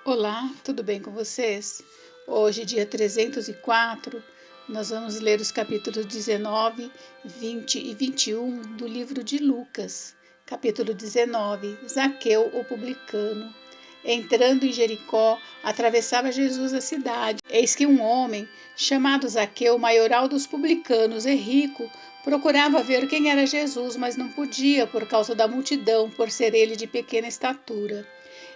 Olá, tudo bem com vocês? Hoje, dia 304, nós vamos ler os capítulos 19, 20 e 21 do livro de Lucas. Capítulo 19, Zaqueu, o publicano. Entrando em Jericó, atravessava Jesus a cidade. Eis que um homem, chamado Zaqueu, maioral dos publicanos e rico, procurava ver quem era Jesus, mas não podia por causa da multidão, por ser ele de pequena estatura.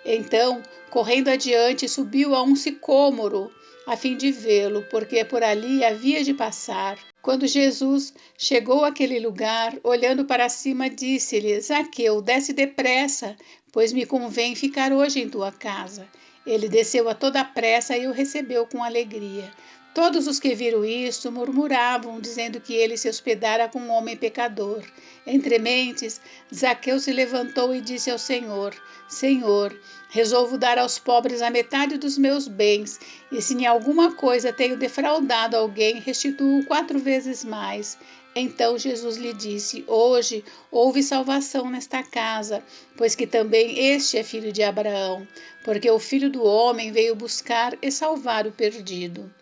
Então, correndo adiante, subiu a um sicômoro, a fim de vê-lo, porque por ali havia de passar. Quando Jesus chegou àquele lugar, olhando para cima, disse-lhe: Zaqueu, desce depressa, pois me convém ficar hoje em tua casa. Ele desceu a toda pressa e o recebeu com alegria. Todos os que viram isto murmuravam, dizendo que ele se hospedara com um homem pecador. Entre mentes, Zaqueu se levantou e disse ao Senhor: Senhor, resolvo dar aos pobres a metade dos meus bens, e se em alguma coisa tenho defraudado alguém, restituo 4 vezes mais. Então Jesus lhe disse: Hoje houve salvação nesta casa, pois que também este é filho de Abraão, porque o Filho do Homem veio buscar e salvar o perdido.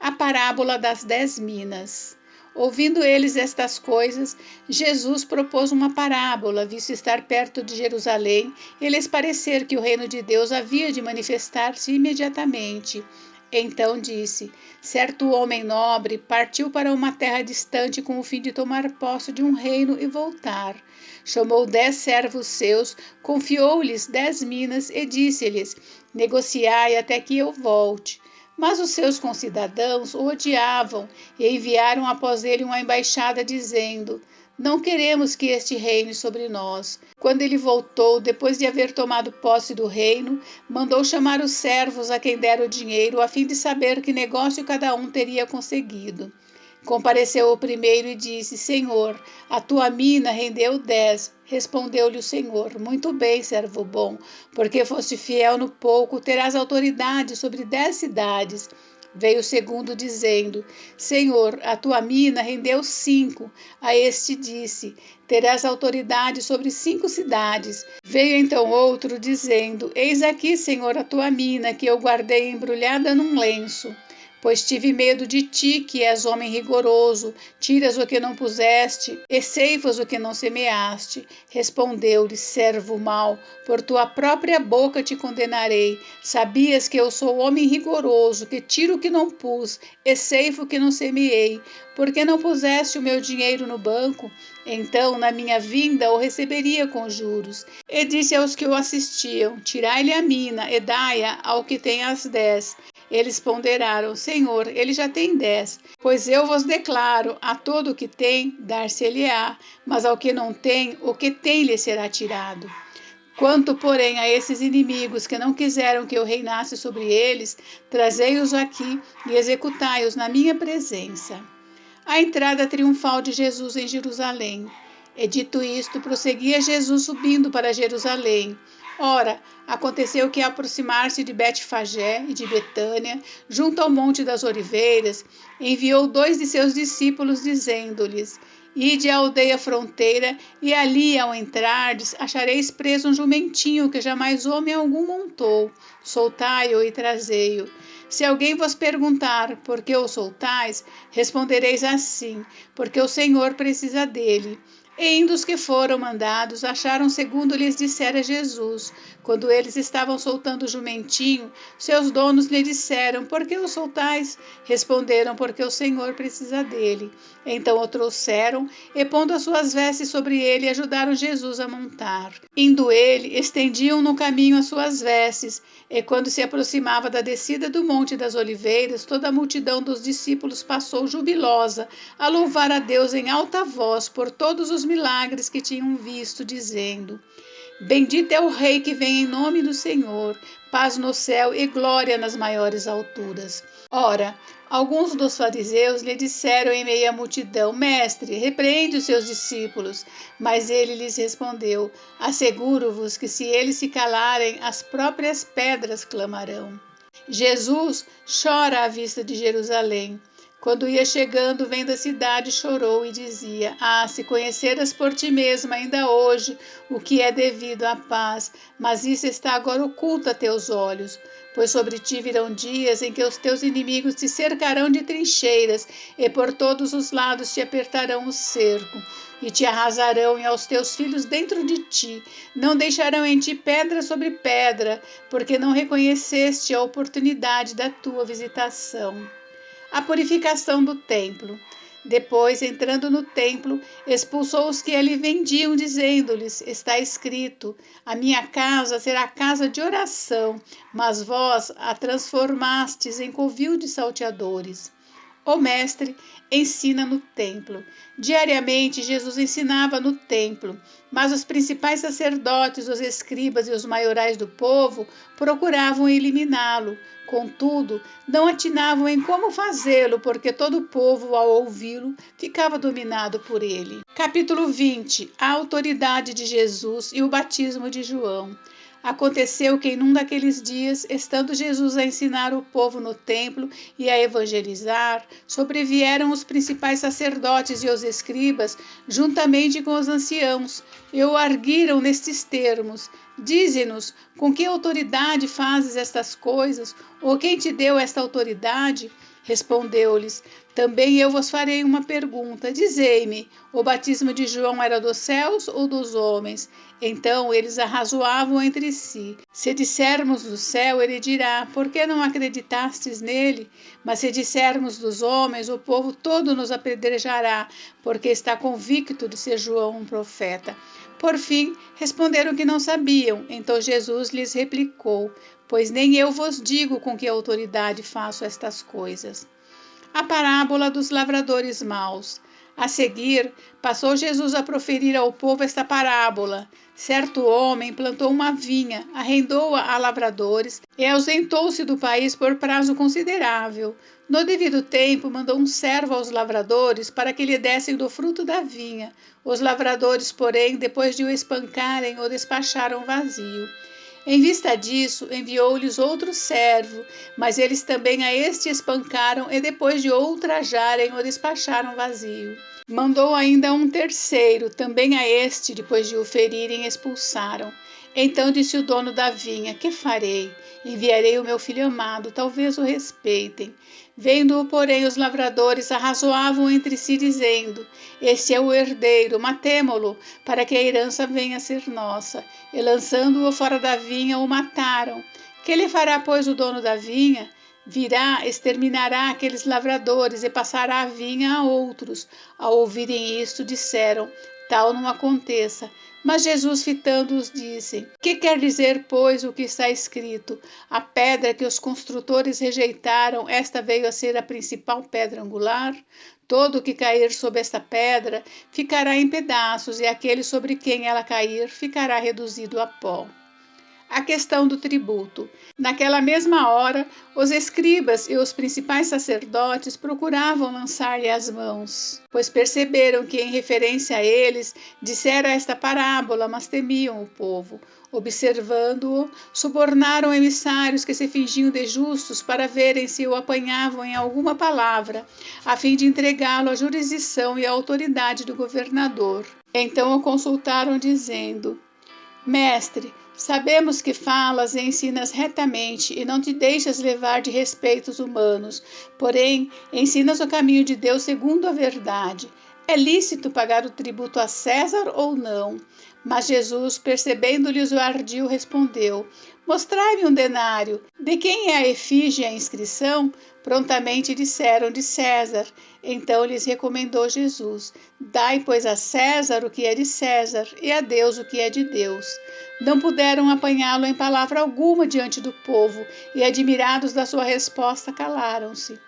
A parábola das 10 minas. Ouvindo eles estas coisas, Jesus propôs uma parábola, visto estar perto de Jerusalém, e lhes parecer que o reino de Deus havia de manifestar-se imediatamente. Então disse: Certo homem nobre partiu para uma terra distante com o fim de tomar posse de um reino e voltar. Chamou 10 servos seus, confiou-lhes 10 minas e disse-lhes: Negociai até que eu volte. Mas os seus concidadãos o odiavam e enviaram após ele uma embaixada dizendo: Não queremos que este reine sobre nós. Quando ele voltou, depois de haver tomado posse do reino, mandou chamar os servos a quem dera o dinheiro, a fim de saber que negócio cada um teria conseguido. Compareceu o primeiro e disse: Senhor, a tua mina rendeu 10. Respondeu-lhe o Senhor: Muito bem, servo bom, porque foste fiel no pouco, terás autoridade sobre 10 cidades. Veio o segundo dizendo: Senhor, a tua mina rendeu 5. A este disse: Terás autoridade sobre 5 cidades. Veio então outro dizendo: Eis aqui, Senhor, a tua mina, que eu guardei embrulhada num lenço. Pois tive medo de ti, que és homem rigoroso, tiras o que não puseste, e ceifas o que não semeaste. Respondeu-lhe: Servo mau, por tua própria boca te condenarei. Sabias que eu sou homem rigoroso, que tiro o que não pus, e ceifo o que não semeei. Por que não puseste o meu dinheiro no banco? Então, na minha vinda, o receberia com juros. E disse aos que o assistiam: Tirai-lhe a mina, e dai-a ao que tem as 10. Eles ponderaram: Senhor, ele já tem 10. Pois eu vos declaro: a todo o que tem, dar-se-lhe-á, mas ao que não tem, o que tem lhe será tirado. Quanto, porém, a esses inimigos que não quiseram que eu reinasse sobre eles, trazei-os aqui e executai-os na minha presença. A entrada triunfal de Jesus em Jerusalém. E dito isto, prosseguia Jesus subindo para Jerusalém. Ora, aconteceu que, ao aproximar-se de Betfagé e de Betânia, junto ao Monte das Oliveiras, enviou 2 de seus discípulos, dizendo-lhes: Ide à aldeia fronteira, e ali, ao entrardes, achareis preso um jumentinho que jamais homem algum montou. Soltai-o e trazei-o. Se alguém vos perguntar por que o soltais, respondereis assim: porque o Senhor precisa dele. E indo os que foram mandados, acharam segundo lhes dissera Jesus. Quando eles estavam soltando o jumentinho, seus donos lhe disseram: Por que o soltais? Responderam: Porque o Senhor precisa dele. Então o trouxeram, e pondo as suas vestes sobre ele, ajudaram Jesus a montar. Indo ele, estendiam no caminho as suas vestes, e quando se aproximava da descida do Monte das Oliveiras, toda a multidão dos discípulos passou jubilosa a louvar a Deus em alta voz por todos os milagres que tinham visto, dizendo: Bendito é o Rei que vem em nome do Senhor, paz no céu e glória nas maiores alturas. Ora, alguns dos fariseus lhe disseram em meio à multidão: Mestre, repreende os seus discípulos. Mas ele lhes respondeu: Asseguro-vos que se eles se calarem, as próprias pedras clamarão. Jesus chora à vista de Jerusalém. Quando ia chegando, vendo a cidade, chorou e dizia: se conheceras por ti mesma ainda hoje o que é devido à paz, mas isso está agora oculto a teus olhos. pois sobre ti virão dias em que os teus inimigos te cercarão de trincheiras e por todos os lados te apertarão o cerco e te arrasarão e aos teus filhos dentro de ti. Não deixarão em ti pedra sobre pedra, porque não reconheceste a oportunidade da tua visitação. A purificação do templo. Depois, entrando no templo, expulsou os que ali vendiam, dizendo-lhes: Está escrito, a minha casa será casa de oração, mas vós a transformastes em covil de salteadores. O mestre ensina no templo. Diariamente, Jesus ensinava no templo, mas os principais sacerdotes, os escribas e os maiorais do povo procuravam eliminá-lo. Contudo, não atinavam em como fazê-lo, porque todo o povo, ao ouvi-lo, ficava dominado por ele. Capítulo 20. A autoridade de Jesus e o batismo de João. Aconteceu que, em um daqueles dias, estando Jesus a ensinar o povo no templo e a evangelizar, sobrevieram os principais sacerdotes e os escribas, juntamente com os anciãos, e o arguiram nestes termos: Dize-nos, com que autoridade fazes estas coisas? Ou quem te deu esta autoridade? Respondeu-lhes: Também eu vos farei uma pergunta. Dizei-me, o batismo de João era dos céus ou dos homens? Então eles arrazoavam entre si. Se dissermos do céu, ele dirá: Por que não acreditastes nele? Mas se dissermos dos homens, o povo todo nos apedrejará, porque está convicto de ser João um profeta. Por fim, responderam que não sabiam. Então Jesus lhes replicou: Pois nem eu vos digo com que autoridade faço estas coisas. A parábola dos lavradores maus. A seguir, passou Jesus a proferir ao povo esta parábola. Certo homem plantou uma vinha, arrendou-a a lavradores e ausentou-se do país por prazo considerável. No devido tempo, mandou um servo aos lavradores para que lhe dessem do fruto da vinha. Os lavradores, porém, depois de o espancarem, o despacharam vazio. Em vista disso, enviou-lhes outro servo, mas eles também a este espancaram e depois de o ultrajarem, o despacharam vazio. Mandou ainda um terceiro, também a este, depois de o ferirem, expulsaram. Então disse o dono da vinha: Que farei? Enviarei o meu filho amado, talvez o respeitem. Vendo-o, porém, os lavradores arrazoavam entre si, dizendo: Este é o herdeiro, matemo-lo, para que a herança venha a ser nossa. E lançando-o fora da vinha, o mataram. Que lhe fará, pois, o dono da vinha? Virá, exterminará aqueles lavradores e passará a vinha a outros. Ao ouvirem isto, disseram: Tal não aconteça. Mas Jesus, fitando-os, disse: Que quer dizer, pois, o que está escrito? A pedra que os construtores rejeitaram, esta veio a ser a principal pedra angular? Todo o que cair sobre esta pedra ficará em pedaços, e aquele sobre quem ela cair ficará reduzido a pó. A questão do tributo. Naquela mesma hora, os escribas e os principais sacerdotes procuravam lançar-lhe as mãos, pois perceberam que, em referência a eles, dissera esta parábola, mas temiam o povo. Observando-o, subornaram emissários que se fingiam de justos para verem se o apanhavam em alguma palavra, a fim de entregá-lo à jurisdição e à autoridade do governador. Então o consultaram, dizendo: Mestre, sabemos que falas e ensinas retamente e não te deixas levar de respeitos humanos, porém ensinas o caminho de Deus segundo a verdade. É lícito pagar o tributo a César ou não? Mas Jesus, percebendo-lhes o ardil, respondeu: Mostrai-me um denário. De quem é a efígie e a inscrição? Prontamente disseram: De César. Então lhes recomendou Jesus: Dai, pois, a César o que é de César, e a Deus o que é de Deus. Não puderam apanhá-lo em palavra alguma diante do povo, e, admirados da sua resposta, calaram-se.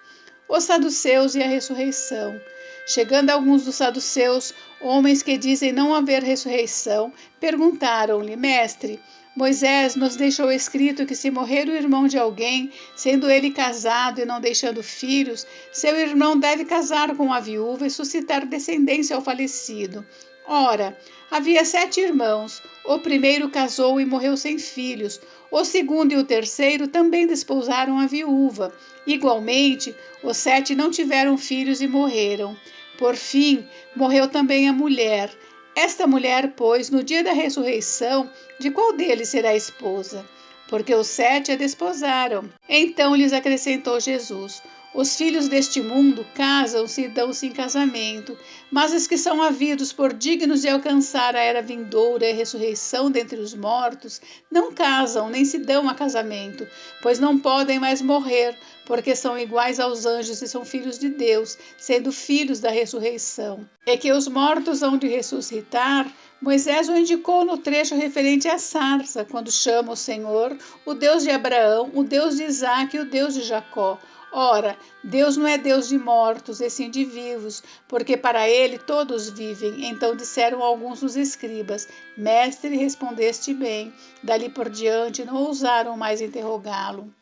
Os saduceus e a ressurreição. Chegando alguns dos saduceus, homens que dizem não haver ressurreição, perguntaram-lhe: Mestre, Moisés nos deixou escrito que se morrer o irmão de alguém, sendo ele casado e não deixando filhos, seu irmão deve casar com a viúva e suscitar descendência ao falecido. Ora, havia 7 irmãos. O primeiro casou e morreu sem filhos. O segundo e o terceiro também desposaram a viúva. Igualmente, os 7 não tiveram filhos e morreram. Por fim, morreu também a mulher. Esta mulher, pois, no dia da ressurreição, de qual deles será esposa? porque os 7 a desposaram. Então lhes acrescentou Jesus: os filhos deste mundo casam-se e dão-se em casamento, mas os que são havidos por dignos de alcançar a era vindoura e a ressurreição dentre os mortos, não casam nem se dão a casamento, pois não podem mais morrer, porque são iguais aos anjos e são filhos de Deus, sendo filhos da ressurreição. E que os mortos hão de ressuscitar, Moisés o indicou no trecho referente à sarça, quando chama o Senhor, o Deus de Abraão, o Deus de Isaque e o Deus de Jacó. Ora, Deus não é Deus de mortos, e sim de vivos, porque para ele todos vivem. Então disseram alguns dos escribas: Mestre, respondeste bem. Dali por diante não ousaram mais interrogá-lo.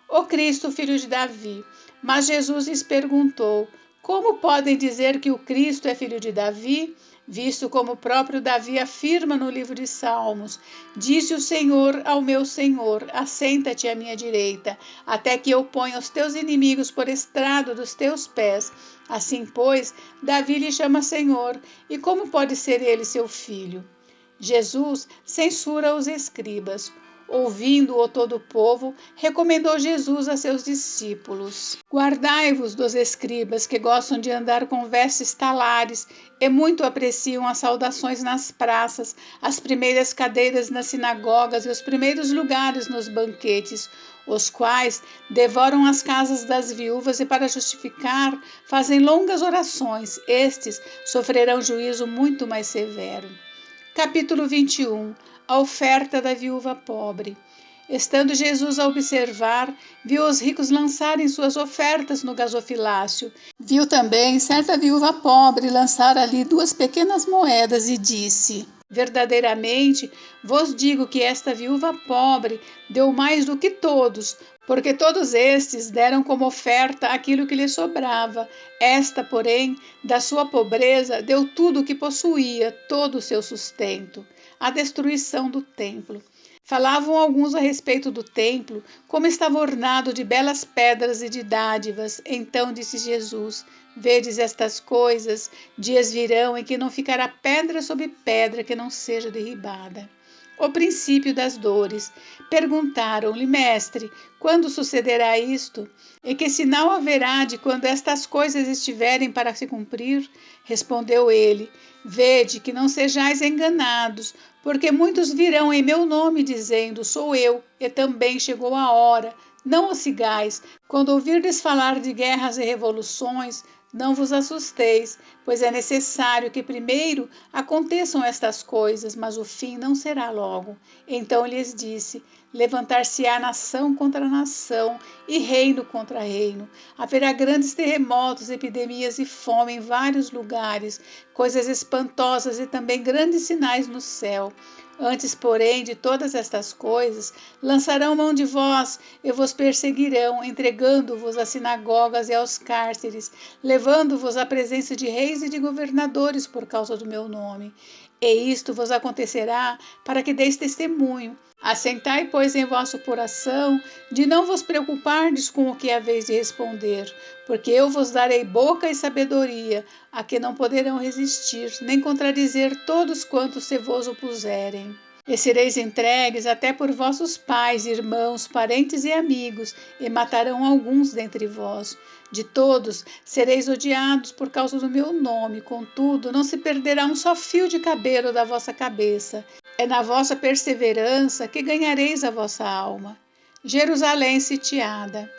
O Cristo, filho de Davi. Mas Jesus lhes perguntou: como podem dizer que o Cristo é filho de Davi? Visto como o próprio Davi afirma no livro de Salmos: disse o Senhor ao meu Senhor: assenta-te à minha direita, até que eu ponha os teus inimigos por estrado dos teus pés. Assim, pois, Davi lhe chama Senhor, e como pode ser ele seu filho? Jesus censura os escribas. Ouvindo-o todo o povo, recomendou Jesus a seus discípulos: guardai-vos dos escribas, que gostam de andar com vestes talares e muito apreciam as saudações nas praças, as primeiras cadeiras nas sinagogas e os primeiros lugares nos banquetes, os quais devoram as casas das viúvas e, para justificar, fazem longas orações. Estes sofrerão juízo muito mais severo. Capítulo 21. A oferta da viúva pobre. Estando Jesus a observar, viu os ricos lançarem suas ofertas no gasofilácio. Viu também certa viúva pobre lançar ali 2 pequenas moedas e disse: verdadeiramente vos digo que esta viúva pobre deu mais do que todos, porque todos estes deram como oferta aquilo que lhe sobrava. Esta, porém, da sua pobreza, deu tudo o que possuía, todo o seu sustento. A destruição do templo. Falavam alguns a respeito do templo, como estava ornado de belas pedras e de dádivas. Então disse Jesus: vedes estas coisas, dias virão em que não ficará pedra sobre pedra que não seja derribada. O princípio das dores. Perguntaram-lhe: mestre, quando sucederá isto? E que sinal haverá de quando estas coisas estiverem para se cumprir? Respondeu ele: vede que não sejais enganados, porque muitos virão em meu nome dizendo: sou eu, e também chegou a hora. Não os sigais. Quando ouvirdes falar de guerras e revoluções, não vos assusteis, pois é necessário que primeiro aconteçam estas coisas, mas o fim não será logo. Então lhes disse: levantar-se-á nação contra nação e reino contra reino. Haverá grandes terremotos, epidemias e fome em vários lugares, coisas espantosas e também grandes sinais no céu. Antes, porém, de todas estas coisas, lançarão mão de vós e vos perseguirão, entregando-vos às sinagogas e aos cárceres, levando-vos à presença de reis e de governadores por causa do meu nome. E isto vos acontecerá para que deis testemunho. Assentai, pois, em vosso coração, de não vos preocupardes com o que haveis de responder, porque eu vos darei boca e sabedoria, a que não poderão resistir, nem contradizer todos quantos se vos opuserem. E sereis entregues até por vossos pais, irmãos, parentes e amigos, e matarão alguns dentre vós. De todos sereis odiados por causa do meu nome, contudo, não se perderá um só fio de cabelo da vossa cabeça. É na vossa perseverança que ganhareis a vossa alma. Jerusalém sitiada.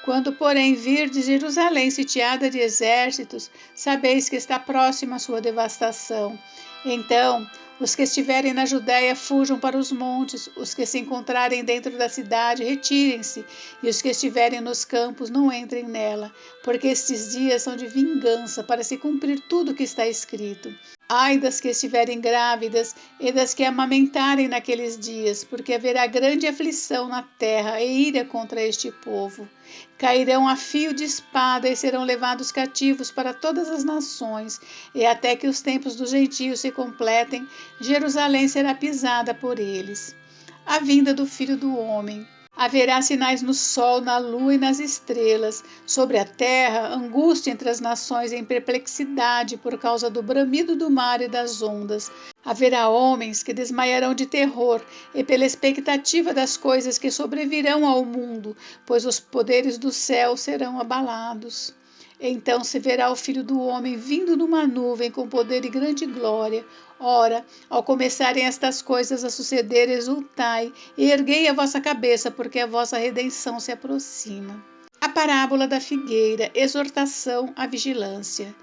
Quando, porém, virdes Jerusalém sitiada de exércitos, sabeis que está próxima a sua devastação. Então, os que estiverem na Judéia fujam para os montes, os que se encontrarem dentro da cidade retirem-se, e os que estiverem nos campos não entrem nela, porque estes dias são de vingança, para se cumprir tudo o que está escrito. Ai das que estiverem grávidas e das que amamentarem naqueles dias, porque haverá grande aflição na terra e ira contra este povo. Cairão a fio de espada e serão levados cativos para todas as nações, e até que os tempos dos gentios se completem, Jerusalém será pisada por eles. A vinda do Filho do Homem. Haverá sinais no sol, na lua e nas estrelas. Sobre a terra, angústia entre as nações em perplexidade por causa do bramido do mar e das ondas. Haverá homens que desmaiarão de terror e pela expectativa das coisas que sobrevirão ao mundo, pois os poderes do céu serão abalados. Então se verá o Filho do Homem vindo numa nuvem com poder e grande glória. Ora, ao começarem estas coisas a suceder, exultai e erguei a vossa cabeça, porque a vossa redenção se aproxima. A parábola da figueira, exortação à vigilância.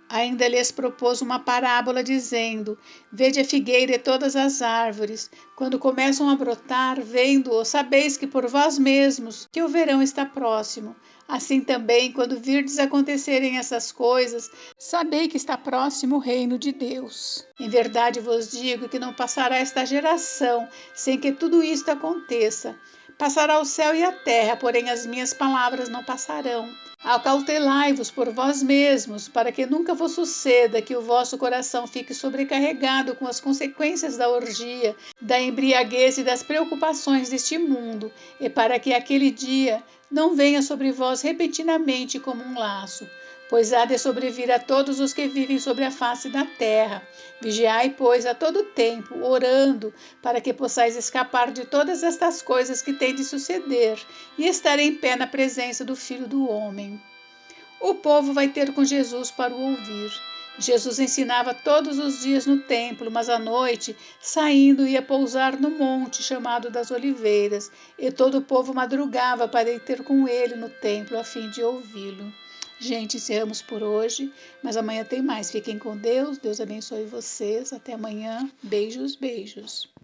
Ainda lhes propôs uma parábola, dizendo: Vede a figueira e todas as árvores. Quando começam a brotar, vendo-o, sabeis que por vós mesmos que o verão está próximo. Assim também, quando virdes acontecerem essas coisas, sabei que está próximo o reino de Deus. Em verdade vos digo que não passará esta geração sem que tudo isto aconteça. Passará o céu e a terra, porém as minhas palavras não passarão. Acautelai-vos por vós mesmos, para que nunca vos suceda que o vosso coração fique sobrecarregado com as consequências da orgia, da embriaguez e das preocupações deste mundo, e para que aquele dia não venha sobre vós repentinamente como um laço. Pois há de sobrevir a todos os que vivem sobre a face da terra. Vigiai, pois, a todo tempo, orando, para que possais escapar de todas estas coisas que têm de suceder e estar em pé na presença do Filho do Homem. O povo vai ter com Jesus para o ouvir. Jesus ensinava todos os dias no templo, mas à noite, saindo, ia pousar no monte chamado das Oliveiras, e todo o povo madrugava para ir ter com ele no templo, a fim de ouvi-lo. Gente, encerramos por hoje, mas amanhã tem mais. Fiquem com Deus, Deus abençoe vocês. Até amanhã. Beijos, beijos.